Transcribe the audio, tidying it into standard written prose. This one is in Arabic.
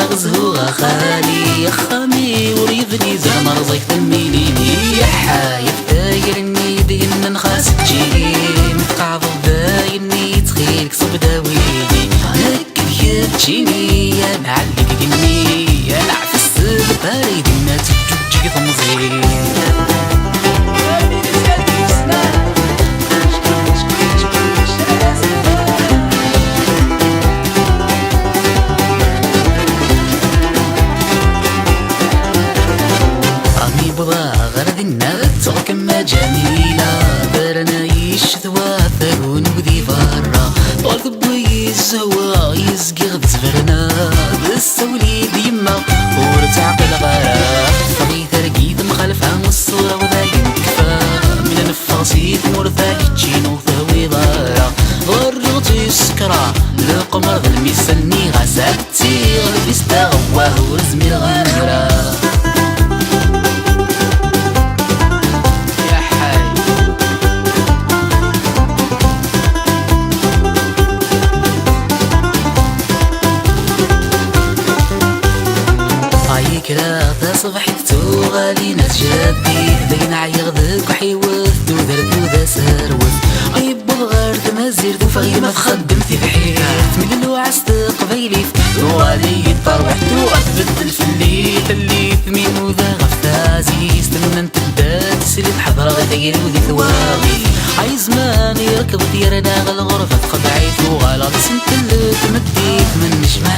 غزهو خالي خامي وريضني زعما رزيك تميليني يا حايف دايرني دين نخاس تجيني متقعض بايني تخيلك صب داويني هكا تجيني يا نعلق ديني يا نعفس بارد ما تجوجي ضمزي كما جميلة برنا يشذوا ثقون وذي برا طالب ويزهوا يزقي غد زفرنا بالسولي ديما ورتعقل غرا فغي ترقيد مخالفها من الصورة وذاين كفا من النفاصيت مرثاك تجينو ثوي ضارا غرغتي السكرة القمر ذا الميسني غساتي غلبي استغواه ورزمي الغمرة كلا صبحي تغالي ناس جدي بين عيغذك وحيوث ودرت وذا سروث عيب بغار تمازير ذو فغي ما تخدمتي بحيث من الوعس تقبيلي وغالي يطروح وأثبت الفليت اللي ثمين وذا غفتازي استنى انت بدات سلي بحضر غدير وذي ثواغي عاي زمان يركب ديرنا غالغرفة تقضعيت وغالط سنت اللي تمديت من نجمة